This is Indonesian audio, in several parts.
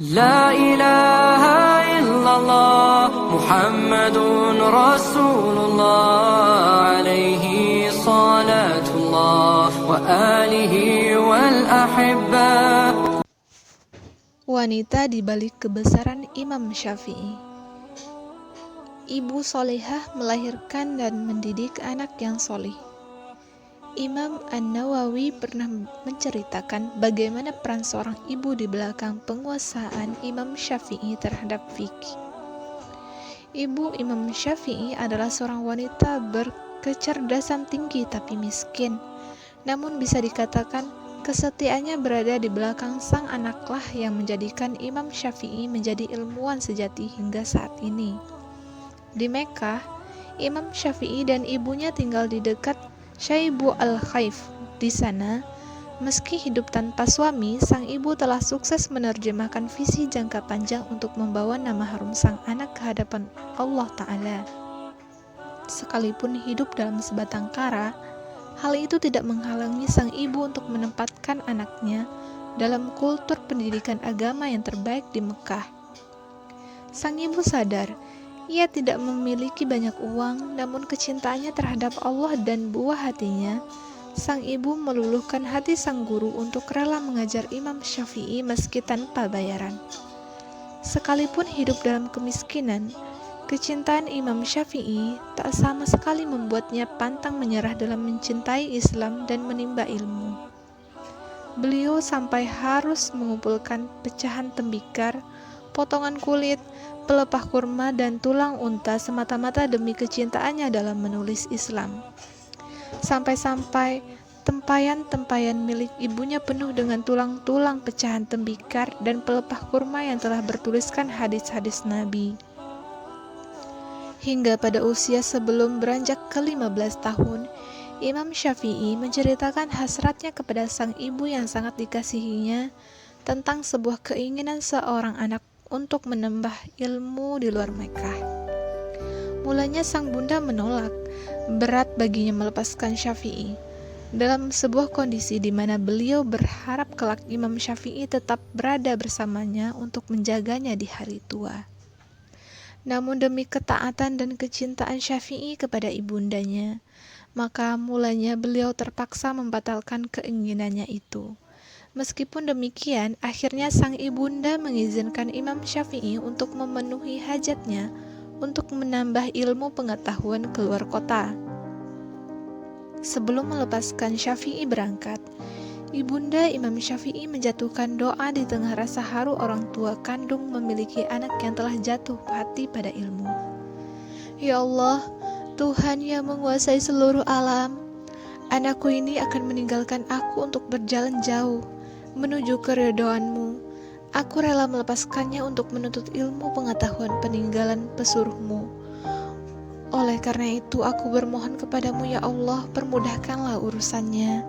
لا إله إلا الله محمد رسول الله عليه صلاة الله وآله والأحبة. Wanita di balik kebesaran Imam Syafi'i. Ibu solehah melahirkan dan mendidik anak yang soleh. Imam An-Nawawi pernah menceritakan bagaimana peran seorang ibu di belakang penguasaan Imam Syafi'i terhadap fikih. Ibu Imam Syafi'i adalah seorang wanita berkecerdasan tinggi tapi miskin. Namun bisa dikatakan kesetiaannya berada di belakang sang anaklah yang menjadikan Imam Syafi'i menjadi ilmuwan sejati hingga saat ini. Di Mekkah, Imam Syafi'i dan ibunya tinggal di dekat Syaibu al-Khaif. Di sana, meski hidup tanpa suami, sang ibu telah sukses menerjemahkan visi jangka panjang untuk membawa nama harum sang anak ke hadapan Allah Ta'ala. Sekalipun hidup dalam sebatang kara, hal itu tidak menghalangi sang ibu untuk menempatkan anaknya dalam kultur pendidikan agama yang terbaik di Mekah. Sang ibu sadar, ia tidak memiliki banyak uang, namun kecintaannya terhadap Allah dan buah hatinya, sang ibu meluluhkan hati sang guru untuk rela mengajar Imam Syafi'i meski tanpa bayaran. Sekalipun hidup dalam kemiskinan, kecintaan Imam Syafi'i tak sama sekali membuatnya pantang menyerah dalam mencintai Islam dan menimba ilmu. Beliau sampai harus mengumpulkan pecahan tembikar, potongan kulit, pelepah kurma dan tulang unta semata-mata demi kecintaannya dalam menulis Islam. Sampai-sampai tempayan-tempayan milik ibunya penuh dengan tulang-tulang pecahan tembikar dan pelepah kurma yang telah bertuliskan hadis-hadis Nabi. Hingga pada usia sebelum beranjak ke-15 tahun, Imam Syafi'i menceritakan hasratnya kepada sang ibu yang sangat dikasihinya tentang sebuah keinginan seorang anak untuk menambah ilmu di luar Mekkah. Mulanya sang bunda menolak, berat baginya melepaskan Syafi'i. Dalam sebuah kondisi di mana beliau berharap kelak Imam Syafi'i tetap berada bersamanya untuk menjaganya di hari tua. Namun demi ketaatan dan kecintaan Syafi'i kepada ibundanya, maka mulanya beliau terpaksa membatalkan keinginannya itu. Meskipun demikian, akhirnya sang ibunda mengizinkan Imam Syafi'i untuk memenuhi hajatnya untuk menambah ilmu pengetahuan keluar kota. Sebelum melepaskan Syafi'i berangkat, ibunda Imam Syafi'i menjatuhkan doa di tengah rasa haru orang tua kandung memiliki anak yang telah jatuh hati pada ilmu. Ya Allah, Tuhan yang menguasai seluruh alam, anakku ini akan meninggalkan aku untuk berjalan jauh menuju keridhaan-Mu. Aku rela melepaskannya untuk menuntut ilmu pengetahuan peninggalan pesuruh-Mu. Oleh karena itu aku bermohon kepadamu ya Allah, permudahkanlah urusannya,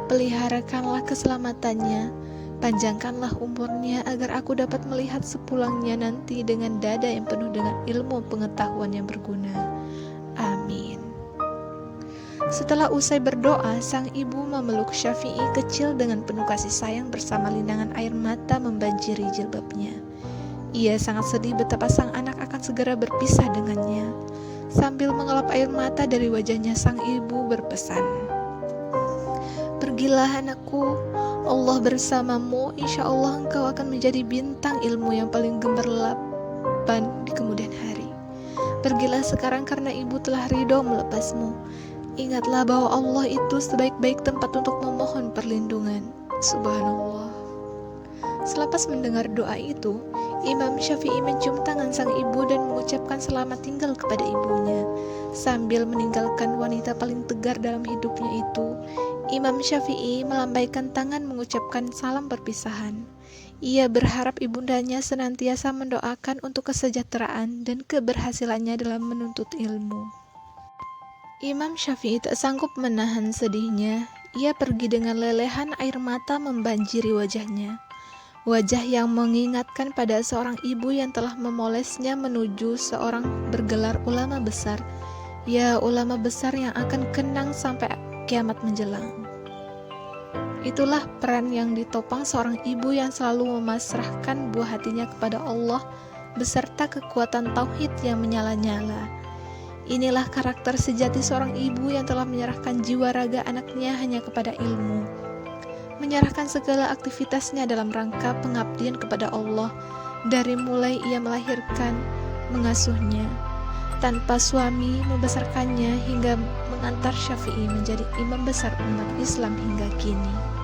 peliharakanlah keselamatannya, panjangkanlah umurnya agar aku dapat melihat sepulangnya nanti dengan dada yang penuh dengan ilmu pengetahuan yang berguna. Amin. Setelah usai berdoa, sang ibu memeluk Syafi'i kecil dengan penuh kasih sayang bersama linangan air mata membanjiri jilbabnya. Ia sangat sedih betapa sang anak akan segera berpisah dengannya. Sambil mengelap air mata dari wajahnya, sang ibu berpesan, "Pergilah anakku, Allah bersamamu, insya Allah engkau akan menjadi bintang ilmu yang paling gemerlapan di kemudian hari. Pergilah sekarang karena ibu telah ridho melepasmu. Ingatlah bahwa Allah itu sebaik-baik tempat untuk memohon perlindungan." Subhanallah. Selepas mendengar doa itu, Imam Syafi'i mencium tangan sang ibu dan mengucapkan selamat tinggal kepada ibunya. Sambil meninggalkan wanita paling tegar dalam hidupnya itu, Imam Syafi'i melambaikan tangan mengucapkan salam perpisahan. Ia berharap ibundanya senantiasa mendoakan untuk kesejahteraan dan keberhasilannya dalam menuntut ilmu. Imam Syafi'i tak sanggup menahan sedihnya. Ia pergi dengan lelehan air mata membanjiri wajahnya. Wajah yang mengingatkan pada seorang ibu yang telah memolesnya menuju seorang bergelar ulama besar. Ya, ulama besar yang akan kenang sampai kiamat menjelang. Itulah peran yang ditopang seorang ibu yang selalu memasrahkan buah hatinya kepada Allah beserta kekuatan tauhid yang menyala-nyala. Inilah karakter sejati seorang ibu yang telah menyerahkan jiwa raga anaknya hanya kepada ilmu, menyerahkan segala aktivitasnya dalam rangka pengabdian kepada Allah, dari mulai ia melahirkan, mengasuhnya, tanpa suami membesarkannya hingga mengantar Syafi'i menjadi imam besar umat Islam hingga kini.